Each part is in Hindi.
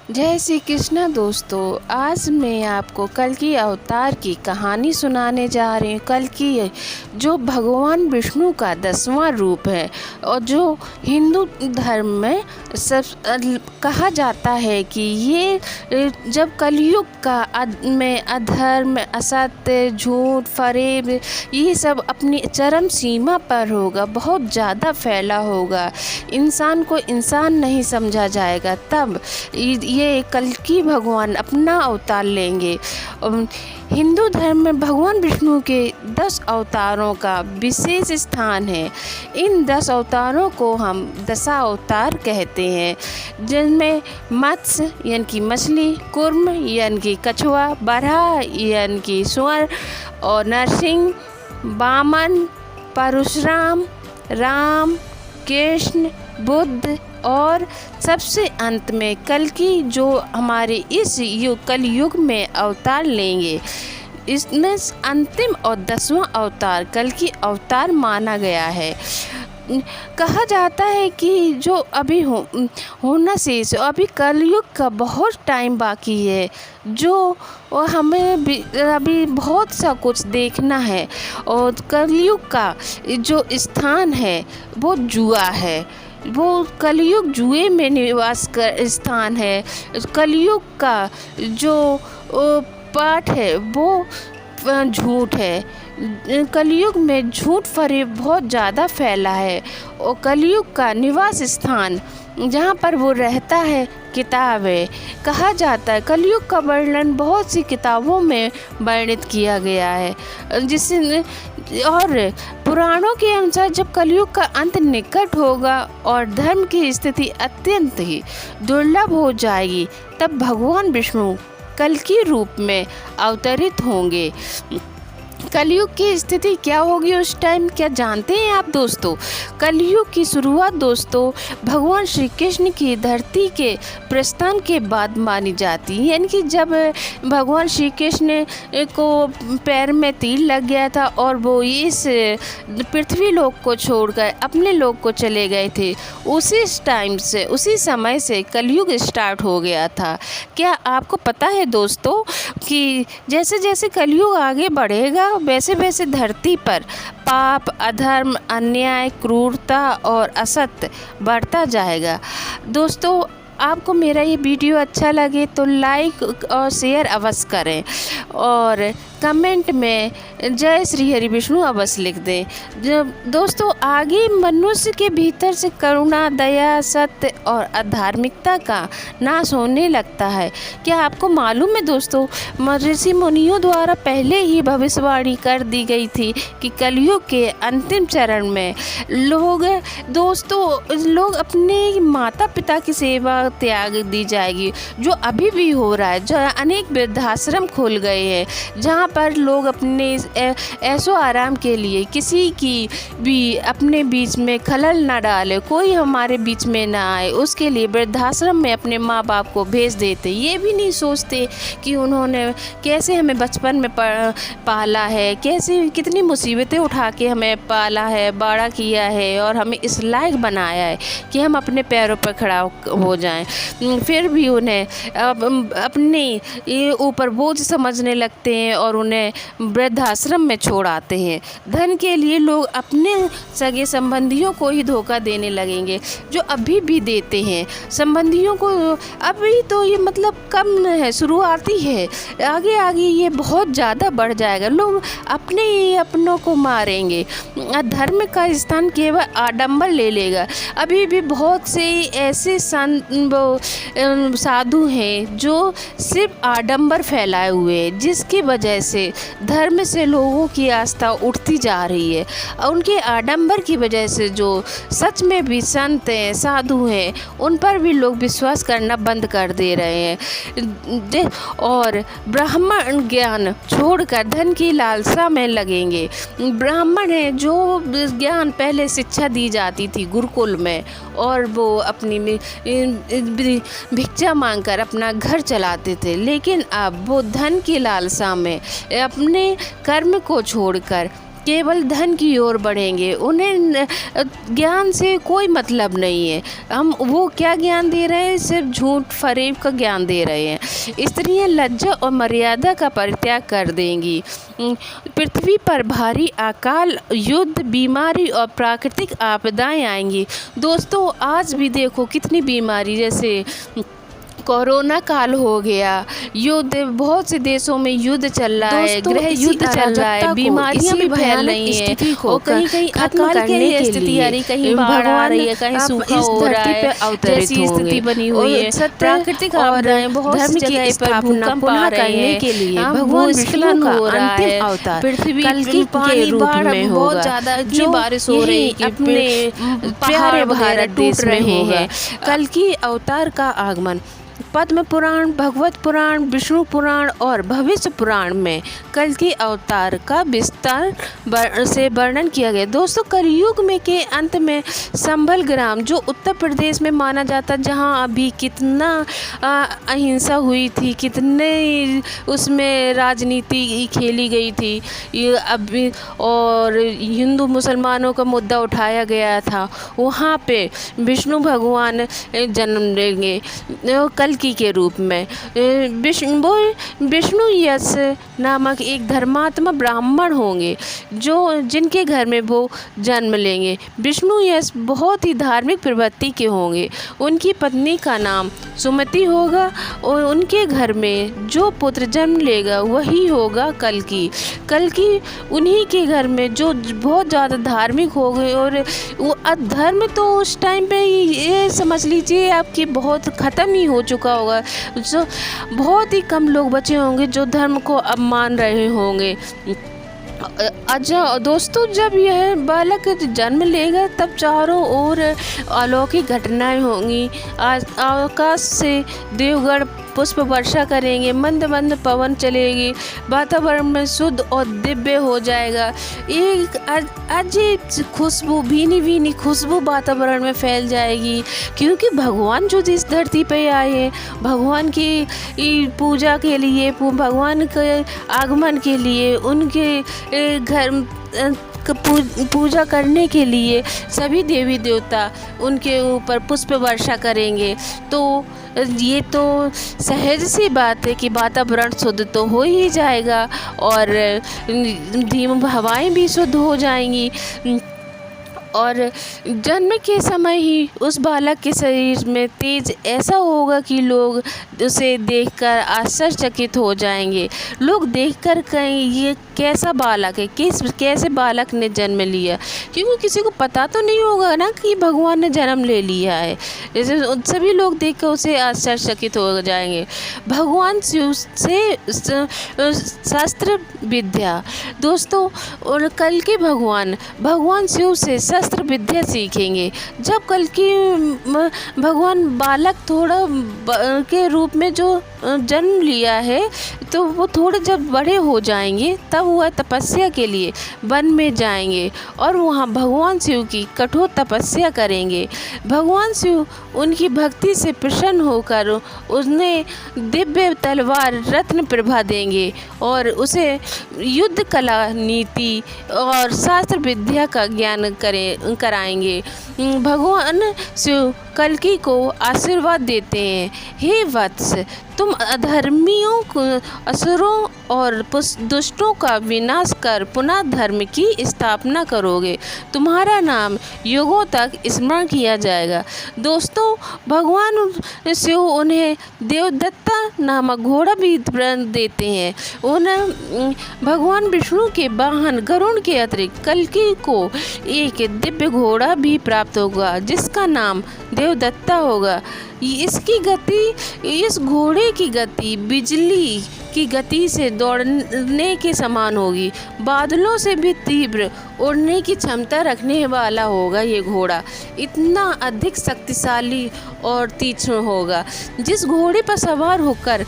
जय श्री कृष्णा दोस्तों। आज मैं आपको कल्कि अवतार की कहानी सुनाने जा रही हूँ। कल्कि जो भगवान विष्णु का 10वां रूप है और जो हिंदू धर्म में सब कहा जाता है कि ये जब कलयुग का में अधर्म, असत्य, झूठ, फरेब ये सब अपनी चरम सीमा पर होगा, बहुत ज़्यादा फैला होगा, इंसान को इंसान नहीं समझा जाएगा, तब ये कल्कि भगवान अपना अवतार लेंगे। हिंदू धर्म में भगवान विष्णु के 10 अवतारों का विशेष स्थान है। इन 10 अवतारों को हम दशावतार कहते हैं, जिनमें मत्स्य यानी कि मछली, कूर्म यानी कि कछुआ, बराह यानी कि सूअर और नरसिंह, वामन, परशुराम, राम, कृष्ण, बुद्ध और सबसे अंत में कल्कि जो हमारे इस कलयुग में अवतार लेंगे। इसमें अंतिम और 10वां अवतार कल्कि अवतार माना गया है। कहा जाता है कि जो अभी होना शेष, अभी कलयुग का बहुत टाइम बाकी है, जो हमें अभी बहुत सा कुछ देखना है। और कलयुग का जो स्थान है वो जुआ है, वो कलयुग जुए में निवास कर स्थान है। कलयुग का जो पाठ है वो झूठ है। कलयुग में झूठ फरेब बहुत ज़्यादा फैला है और कलयुग का निवास स्थान जहाँ पर वो रहता है किताब है। कहा जाता है कलयुग का वर्णन बहुत सी किताबों में वर्णित किया गया है, जिससे और पुराणों के अनुसार जब कलयुग का अंत निकट होगा और धर्म की स्थिति अत्यंत ही दुर्लभ हो जाएगी, तब भगवान विष्णु कल्कि रूप में अवतरित होंगे। कलयुग की स्थिति क्या होगी उस टाइम, क्या जानते हैं आप दोस्तों? कलयुग की शुरुआत दोस्तों भगवान श्री कृष्ण की धरती के प्रस्थान के बाद मानी जाती है। यानी कि जब भगवान श्री कृष्ण को पैर में तीर लग गया था और वो इस पृथ्वी लोक को छोड़कर अपने लोक को चले गए थे, उसी समय से कलयुग स्टार्ट हो गया था। क्या आपको पता है दोस्तों कि जैसे जैसे कलयुग आगे बढ़ेगा वैसे वैसे धरती पर पाप, अधर्म, अन्याय, क्रूरता और असत्य बढ़ता जाएगा। दोस्तों आपको मेरा ये वीडियो अच्छा लगे तो लाइक और शेयर अवश्य करें और कमेंट में जय श्री हरि विष्णु अवश्य लिख दें। जब दोस्तों आगे मनुष्य के भीतर से करुणा, दया, सत्य और अधार्मिकता का नाश होने लगता है। क्या आपको मालूम है दोस्तों, ऋषि मुनियों द्वारा पहले ही भविष्यवाणी कर दी गई थी कि कलयुग के अंतिम चरण में लोग अपने माता पिता की सेवा त्याग दी जाएगी, जो अभी भी हो रहा है। जो अनेक वृद्धाश्रम खोल गए हैं जहाँ पर लोग अपने ऐशो आराम के लिए किसी की भी अपने बीच में खलल ना डाले, कोई हमारे बीच में ना आए, उसके लिए वृद्धाश्रम में अपने माँ बाप को भेज देते। ये भी नहीं सोचते कि उन्होंने कैसे हमें बचपन में पाला है, कैसे कितनी मुसीबतें उठा के हमें पाला है, बड़ा किया है और हमें इस लायक बनाया है कि हम अपने पैरों पर खड़ा हो जाएं। फिर भी उन्हें अपने ऊपर बोझ समझने लगते हैं और उन्हें वृद्धाश्रम में छोड़ आते हैं। धन के लिए लोग अपने सगे संबंधियों को ही धोखा देने लगेंगे, जो अभी भी देते हैं संबंधियों को। अभी तो ये मतलब कम है, शुरुआती है, आगे आगे ये बहुत ज़्यादा बढ़ जाएगा। लोग अपने ही अपनों को मारेंगे, धर्म का स्थान केवल आडंबर ले लेगा। अभी भी बहुत से ऐसे साधु हैं जो सिर्फ आडंबर फैलाए हुए हैं, जिसकी वजह से धर्म से लोगों की आस्था उठती जा रही है। उनके आडंबर की वजह से जो सच में भी संत हैं, साधु हैं, उन पर भी लोग विश्वास करना बंद कर दे रहे हैं और ब्राह्मण ज्ञान छोड़कर धन की लालसा में लगेंगे। ब्राह्मण है जो ज्ञान पहले शिक्षा दी जाती थी गुरुकुल में, और वो अपनी भिक्षा मांगकर अपना घर चलाते थे, लेकिन अब वो धन की लालसा में अपने कर्म को छोड़कर केवल धन की ओर बढ़ेंगे। उन्हें ज्ञान से कोई मतलब नहीं है। हम वो क्या ज्ञान दे रहे हैं, सिर्फ झूठ फरेब का ज्ञान दे रहे हैं। स्त्रियां लज्जा और मर्यादा का परित्याग कर देंगी। पृथ्वी पर भारी अकाल, युद्ध, बीमारी और प्राकृतिक आपदाएं आएंगी। दोस्तों आज भी देखो कितनी बीमारी, जैसे कोरोना काल हो गया, युद्ध, बहुत से देशों में युद्ध चल रहा है, गृह युद्ध चल रहा है, बीमारियां भी फैल रही हैं और कहीं कहीं अकाल की स्थिति आ रही, कहीं बाढ़ आ रही है, कहीं सूखा हो रहा है, जैसी स्थिति बनी हुई है। प्राकृतिक आपदाएं बहुत सी जगह पर भूकंप आ रहे हैं के लिए भगवान विष्णु का अंतिम अवतार पृथ्वी की पानी बाढ़ बहुत ज्यादा जो बारिश हो रही है, अपने प्यारे भारत टूट रहे हैं। कल की अवतार का आगमन पद्म पुराण, भगवत पुराण, विष्णु पुराण और भविष्य पुराण में कल की अवतार का विस्तार से वर्णन किया गया। दोस्तों कलयुग में के अंत में संभल ग्राम, जो उत्तर प्रदेश में माना जाता, जहां अभी कितना अहिंसा हुई थी, कितने उसमें राजनीति खेली गई थी अभी, और हिंदू मुसलमानों का मुद्दा उठाया गया था, वहाँ पे विष्णु भगवान जन्म लेंगे कल्कि के रूप में। विष्णु यश नामक एक धर्मात्मा ब्राह्मण होंगे जो जिनके घर में वो जन्म लेंगे। विष्णु यश बहुत ही धार्मिक प्रवृत्ति के होंगे। उनकी पत्नी का नाम सुमति होगा और उनके घर में जो पुत्र जन्म लेगा वही होगा कल्कि। कल्कि उन्हीं के घर में जो बहुत ज़्यादा धार्मिक हो गए, और वो अधर्म तो उस टाइम पे ये समझ लीजिए आपकी बहुत ख़त्म ही हो चुका होगा। जो बहुत ही कम लोग बचे होंगे जो धर्म को अब मान रहे होंगे। अच्छा दोस्तों, जब यह बालक जन्म लेगा तब चारों ओर अलौकिक घटनाएं होंगी। आकाश से देवगण पुष्प वर्षा करेंगे, मंद मंद पवन चलेगी, वातावरण में शुद्ध और दिव्य हो जाएगा। एक अजीब खुशबू, भीनी भीनी खुशबू वातावरण में फैल जाएगी, क्योंकि भगवान जो इस धरती पे आए हैं भगवान की पूजा के लिए, भगवान के आगमन के लिए, उनके घर पूजा करने के लिए सभी देवी देवता उनके ऊपर पुष्प वर्षा करेंगे। तो ये तो सहज सी बात है कि वातावरण शुद्ध तो हो ही जाएगा और धीम हवाएं भी शुद्ध हो जाएंगी। और जन्म के समय ही उस बालक के शरीर में तेज ऐसा होगा कि लोग उसे देखकर आश्चर्यचकित हो जाएंगे। लोग देखकर कहें ये कैसा बालक है, कैसे बालक ने जन्म लिया, क्योंकि किसी को पता तो नहीं होगा ना कि भगवान ने जन्म ले लिया है। जैसे सभी लोग देखकर उसे आश्चर्यचकित हो जाएंगे। भगवान शिव से शस्त्र विद्या, दोस्तों और कल के भगवान शिव से शस्त्र विद्या सीखेंगे। जब कल की भगवान बालक थोड़ा के रूप में जो जन्म लिया है, तो वो थोड़े जब बड़े हो जाएंगे तब वह तपस्या के लिए वन में जाएंगे और वहाँ भगवान शिव की कठोर तपस्या करेंगे। भगवान शिव उनकी भक्ति से प्रसन्न होकर उन्हें दिव्य तलवार रत्न प्रभा देंगे और उसे युद्ध कला, नीति और शास्त्र विद्या का ज्ञान कराएंगे। भगवान शिव कल्कि को आशीर्वाद देते हैं, हे वत्स, तुम अधर्मियों को, असुरों और दुष्टों का विनाश कर पुनः धर्म की स्थापना करोगे। तुम्हारा नाम युगों तक स्मरण किया जाएगा। दोस्तों भगवान शिव उन्हें देवदत्ता नामक घोड़ा भी देते हैं। उन्हें भगवान विष्णु के वाहन गरुड़ के अतिरिक्त कल्कि को एक दिव्य घोड़ा भी प्राप्त होगा जिसका नाम देवदत्ता होगा। इसकी गति, इस घोड़े की गति बिजली की गति से दौड़ने के समान होगी। बादलों से भी तीव्र उड़ने की क्षमता रखने वाला होगा ये घोड़ा। इतना अधिक शक्तिशाली और तीक्ष्ण होगा। जिस घोड़े पर सवार होकर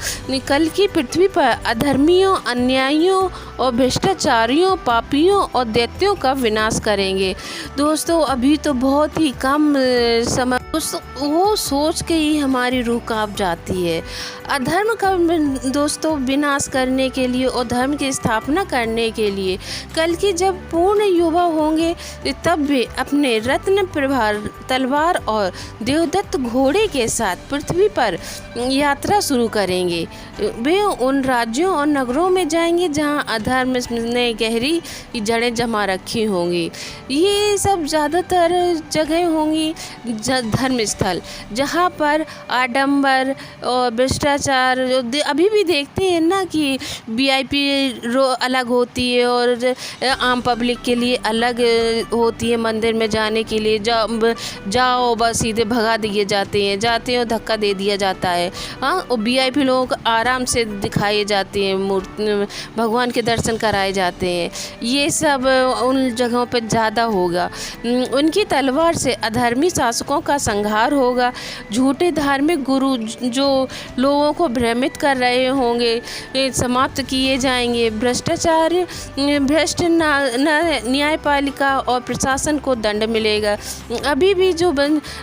कल की पृथ्वी पर अधर्मियों, अन्यायियों और भ्रष्टाचारियों, पापियों और दैत्यों का विनाश करेंगे। दोस्तों अभी तो बहुत ही कम समय, वो सोच के ही हमारी रूह कांप जाती है। अधर्म का दोस्तों विनाश करने के लिए और धर्म की स्थापना करने के लिए। कल्कि जब पूर्ण युवा होंगे तब वे अपने रत्न प्रभार तलवार और देवदत्त घोड़े के साथ पृथ्वी पर यात्रा शुरू करेंगे। वे उन राज्यों और नगरों में जाएंगे जहां अधर्म ने गहरी जड़ें जमा रखी होंगी। ये सब ज़्यादातर जगह होंगी धर्म स्थल, जहाँ पर आडंबर और भ्रष्टाचार अभी भी देखते हैं ना कि VIP रो अलग होती है और आम पब्लिक के लिए अलग होती है। मंदिर में जाने के लिए जाओ बस सीधे भगा दिए जाते हैं, जाते हैं और धक्का दे दिया जाता है। हाँ, और VIP लोगों को आराम से दिखाए जाते हैं, भगवान के दर्शन कराए जाते हैं। ये सब उन जगहों पर ज़्यादा होगा। उनकी तलवार से अधर्मी शासकों का संहार होगा। झूठे धार्मिक गुरु जो लोगों को भ्रमित कर रहे होंगे समाप्त किए जाएंगे। भ्रष्टाचार भ्रष्ट न्यायपालिका और प्रशासन को दंड मिलेगा। अभी भी जो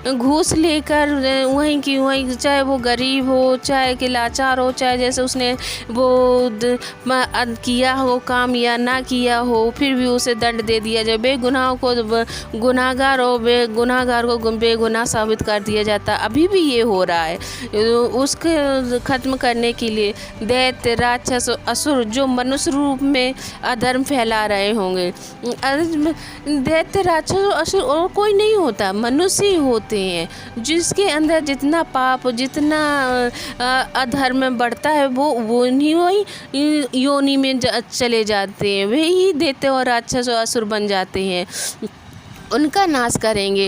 घूस लेकर वहीं की वहीं, चाहे वो गरीब हो, चाहे कि लाचार हो, चाहे जैसे उसने वो किया हो काम या ना किया हो, फिर भी उसे दंड दे दिया जाए। बेगुनाह को गुनाहगार और बेगुनाहगार को बेगुनाह साबित कर दिया जाता। अभी भी ये हो रहा है। उसके ख़त्म करने के लिए दैत्य राक्षस असुर जो मनुष्य रूप में अधर्म फैला रहे होंगे। दैत्य राक्षस असुर और कोई नहीं होता, मनुष्य ही होते हैं। जिसके अंदर जितना पाप, जितना अधर्म बढ़ता है वो वही योनि में चले जाते हैं, वही दैत्य और राक्षस और असुर बन जाते हैं। उनका नाश करेंगे।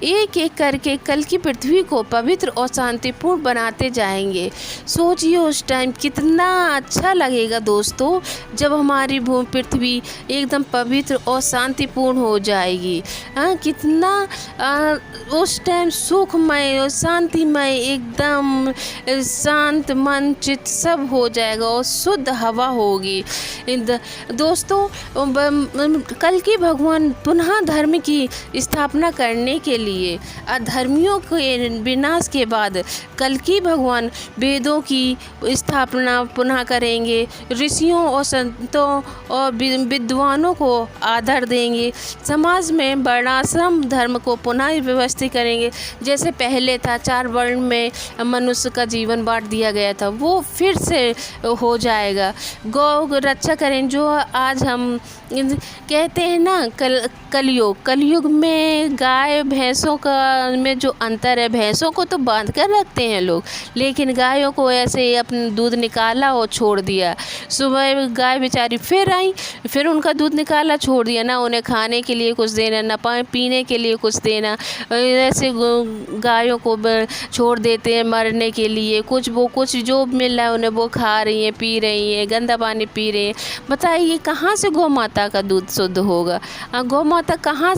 एक एक करके कल की पृथ्वी को पवित्र और शांतिपूर्ण बनाते जाएंगे। सोचिए उस टाइम कितना अच्छा लगेगा दोस्तों, जब हमारी भूमि पृथ्वी एकदम पवित्र और शांतिपूर्ण हो जाएगी। हाँ, कितना उस टाइम सुखमय और शांतिमय, एकदम शांत मन चित्त सब हो जाएगा और शुद्ध हवा होगी। दोस्तों, कल की भगवान पुनः धर्म की स्थापना करने के लिए अधर्मियों के विनाश के बाद कल्कि भगवान वेदों की स्थापना पुनः करेंगे। ऋषियों और संतों और विद्वानों को आदर देंगे। समाज में वर्णाश्रम धर्म को पुनः व्यवस्थित करेंगे। जैसे पहले था 4 वर्ण में मनुष्य का जीवन बांट दिया गया था, वो फिर से हो जाएगा। गौ रक्षा करें, जो आज हम कहते हैं ना कलयुग में गाय भैंसों का में जो अंतर है, भैंसों को तो बांध कर रखते हैं लोग, लेकिन गायों को ऐसे ही अपना दूध निकाला और छोड़ दिया। सुबह गाय बेचारी फिर आई, फिर उनका दूध निकाला छोड़ दिया, ना उन्हें खाने के लिए कुछ देना, ना पीने के लिए कुछ देना। ऐसे गायों को छोड़ देते हैं मरने के लिए। कुछ जो मिल रहा है उन्हें वो खा रही हैं, पी रही हैं, गंदा पानी पी रही हैं। बताइए कहाँ से गौ माता का दूध शुद्ध होगा? गौ माता कहाँ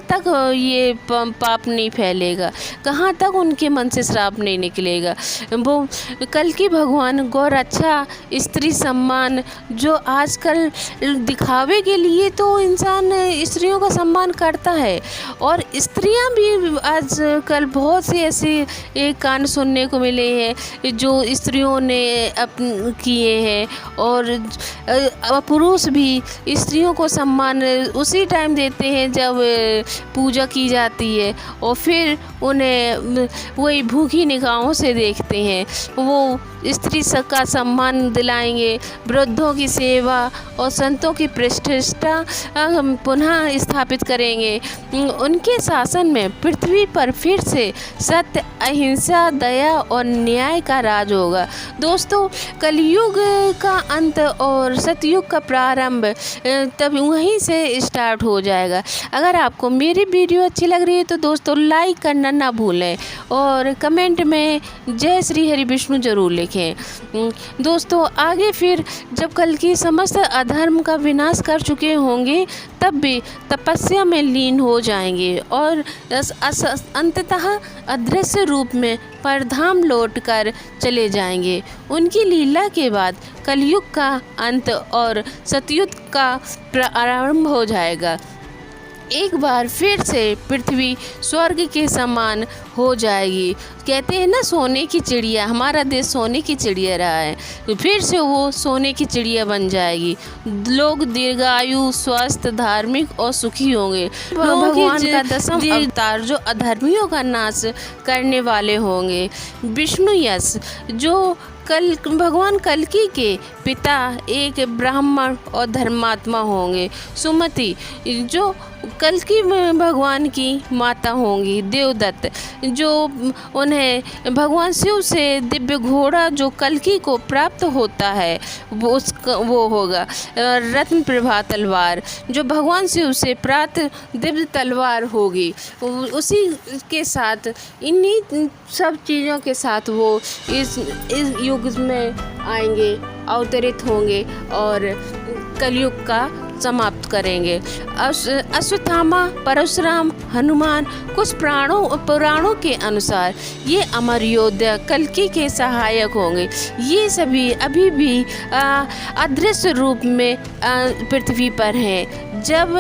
तक ये पाप नहीं फैलेगा, कहाँ तक उनके मन से श्राप नहीं निकलेगा। वो कल की भगवान गौ रक्षा, स्त्री सम्मान, जो आजकल दिखावे के लिए तो इंसान स्त्रियों का सम्मान करता है, और स्त्रियां भी आजकल बहुत से ऐसे कांड सुनने को मिले हैं जो स्त्रियों ने किए हैं। और पुरुष भी स्त्रियों को सम्मान उसी टाइम देते हैं जब पूजा की जाती है, और फिर उन्हें वही भूखी निगाहों से देखते हैं। वो स्त्री का सम्मान दिलाएंगे, वृद्धों की सेवा और संतों की प्रतिष्ठा पुनः स्थापित करेंगे। उनके शासन में पृथ्वी पर फिर से सत्य, अहिंसा, दया और न्याय का राज होगा। दोस्तों, कलयुग का अंत और सतयुग का प्रारंभ तब वहीं से स्टार्ट हो जाएगा। अगर आपको मेरी वीडियो अच्छी लग रही है तो दोस्तों लाइक करना ना भूलें और कमेंट में जय श्री हरि विष्णु जरूर लिखें। दोस्तों, आगे फिर जब कल की समस्त अधर्म का विनाश कर चुके होंगे तब भी तपस्या में लीन हो जाएंगे और अंततः अदृश्य रूप में परधाम लौट कर चले जाएंगे। उनकी लीला के बाद कलयुग का अंत और सतयुग का प्रारंभ हो जाएगा। एक बार फिर से पृथ्वी स्वर्ग के समान हो जाएगी। कहते हैं ना, सोने की चिड़िया, हमारा देश सोने की चिड़िया रहा है, तो फिर से वो सोने की चिड़िया बन जाएगी। लोग दीर्घायु, स्वस्थ, धार्मिक और सुखी होंगे। भगवान का दसम अवतार जो अधर्मियों का नाश करने वाले होंगे। विष्णु यश जो भगवान कल्कि के पिता एक ब्राह्मण और धर्मात्मा होंगे। सुमति जो कल्कि भगवान की माता होंगी। देवदत्त जो उन्हें भगवान शिव से दिव्य घोड़ा जो कल्कि को प्राप्त होता है वो होगा। रत्न प्रभा तलवार जो भगवान शिव से प्राप्त दिव्य तलवार होगी। उसी के साथ इन्हीं सब चीज़ों के साथ वो इस युग में आएंगे, अवतरित होंगे और कलयुग का समाप्त करेंगे। अश्वत्थामा, परशुराम, हनुमान कुछ पुराणों के अनुसार ये अमर योद्धा कल्कि के सहायक होंगे। ये सभी अभी भी अदृश्य रूप में पृथ्वी पर हैं। जब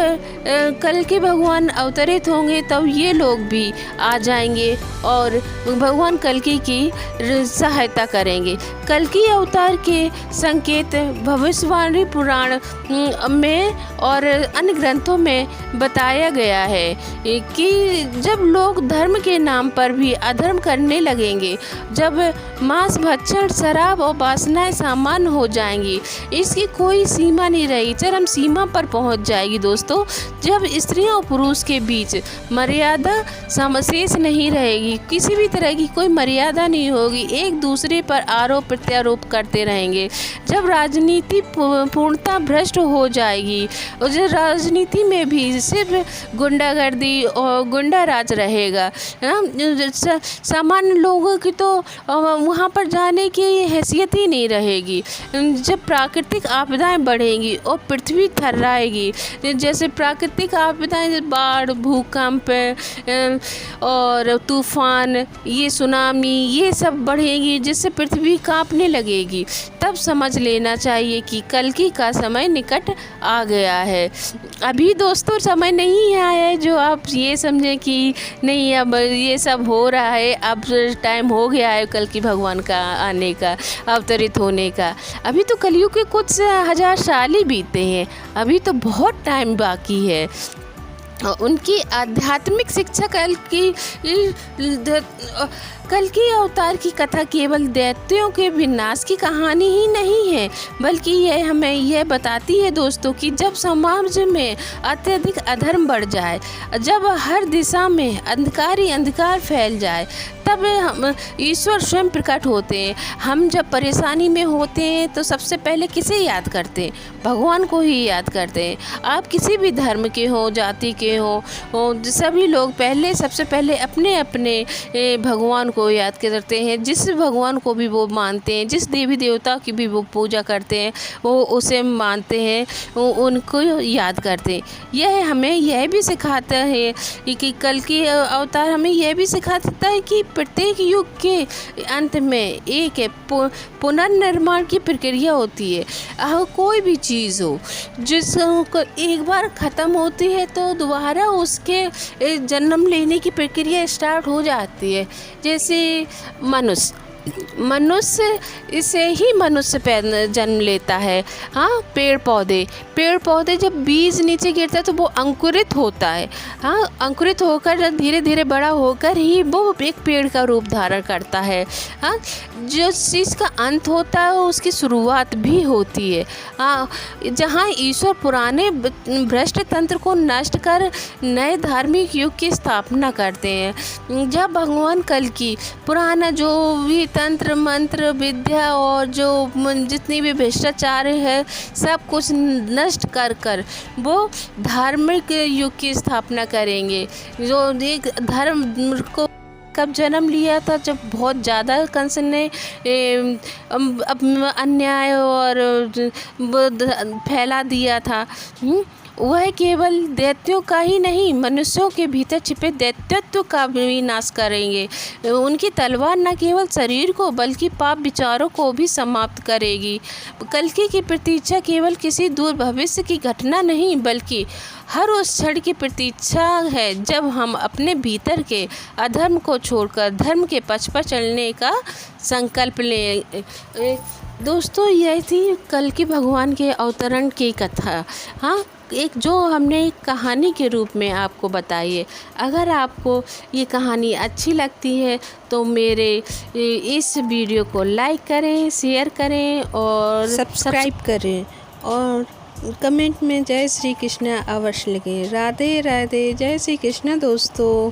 कल्कि भगवान अवतरित होंगे तब ये लोग भी आ जाएंगे और भगवान कल्कि की सहायता करेंगे। कल्कि अवतार के संकेत भविष्यवाणी पुराण में और अन्य ग्रंथों में बताया गया है कि जब लोग धर्म के नाम पर भी अधर्म करने लगेंगे, जब मांस भक्षण, शराब और वासनाएं सामान्य हो जाएंगी, इसकी कोई सीमा नहीं रहेगी, चरम सीमा पर पहुंच जाएगी दोस्तों। जब स्त्रियों और पुरुष के बीच मर्यादा समशेष नहीं रहेगी, किसी भी तरह की कोई मर्यादा नहीं होगी, एक दूसरे पर आरोप प्रत्यारोप करते रहेंगे, जब राजनीति पूर्णतः भ्रष्ट हो जाएगी और जो राजनीति में भी सिर्फ गुंडागर्दी और गुंडा राज रहेगा, सामान्य लोगों की तो वहाँ पर जाने की हैसियत ही नहीं रहेगी। जब प्राकृतिक आपदाएं बढ़ेंगी और पृथ्वी थर्राएगी, जैसे प्राकृतिक आपदाएं बाढ़, भूकंप और तूफान, ये सुनामी, ये सब बढ़ेगी जिससे पृथ्वी कांपने लगेगी, तब समझ लेना चाहिए कि कल्कि का समय निकट आ गया है। अभी दोस्तों समय नहीं आया है जो आप ये समझें कि नहीं अब ये सब हो रहा है, अब टाइम हो गया है कल्कि भगवान का आने का, अवतरित होने का। अभी तो कलयुग के कुछ हजार साल ही बीते हैं, अभी तो बहुत टाइम बाकी है। उनकी आध्यात्मिक शिक्षा कल्कि अवतार की कथा केवल दैत्यों के विनाश की कहानी ही नहीं है, बल्कि यह हमें यह बताती है दोस्तों कि जब समाज में अत्यधिक अधर्म बढ़ जाए, जब हर दिशा में अंधकार ही अंधकार फैल जाए, तब हम ईश्वर स्वयं प्रकट होते हैं। हम जब परेशानी में होते हैं तो सबसे पहले किसे याद करते हैं? भगवान को ही याद करते हैं। आप किसी भी धर्म के हो, जाति के हो, सभी लोग सबसे पहले अपने अपने भगवान को याद करते हैं। जिस भगवान को भी वो मानते हैं, जिस देवी देवता की भी वो पूजा करते हैं, वो उसे मानते हैं, उनको याद करते हैं। यह हमें यह भी सिखाता है कि कल्कि अवतार हमें यह भी सिखाता है कि प्रत्येक युग के अंत में एक पुनर्निर्माण की प्रक्रिया होती है। कोई भी चीज़ हो जिसको एक बार ख़त्म होती है तो दोबारा उसके जन्म लेने की प्रक्रिया स्टार्ट हो जाती है। जैसे मनुष्य इसे ही मनुष्य जन्म लेता है। हाँ, पेड़ पौधे जब बीज नीचे गिरता है तो वो अंकुरित होता है। हाँ, अंकुरित होकर धीरे धीरे बड़ा होकर ही वो एक पेड़ का रूप धारण करता है। हाँ, जो चीज़ का अंत होता है उसकी शुरुआत भी होती है। हाँ, जहाँ ईश्वर पुराने भ्रष्ट तंत्र को नष्ट कर नए धार्मिक युग की स्थापना करते हैं। जब भगवान कल्कि पुराना जो भी तंत्र मंत्र विद्या और जो जितनी भी भ्रष्टाचार है सब कुछ नष्ट कर वो धार्मिक युग की स्थापना करेंगे। जो एक धर्म को कब जन्म लिया था, जब बहुत ज़्यादा कंस ने अन्याय और फैला दिया था वह केवल दैत्यों का ही नहीं, मनुष्यों के भीतर छिपे दैत्यत्व का भी नाश करेंगे। उनकी तलवार न केवल शरीर को बल्कि पाप विचारों को भी समाप्त करेगी। कल्कि की प्रतीक्षा केवल किसी दूर भविष्य की घटना नहीं, बल्कि हर उस क्षण की प्रतीक्षा है जब हम अपने भीतर के अधर्म को छोड़कर धर्म के पथ पर चलने का संकल्प लें। दोस्तों, यह थी कल्कि भगवान के अवतरण की कथा। हाँ, एक जो हमने एक कहानी के रूप में आपको बताई है। अगर आपको ये कहानी अच्छी लगती है तो मेरे इस वीडियो को लाइक करें, शेयर करें और सब्सक्राइब करें और कमेंट में जय श्री कृष्ण अवश्य लिखें। राधे राधे, जय श्री कृष्ण दोस्तों।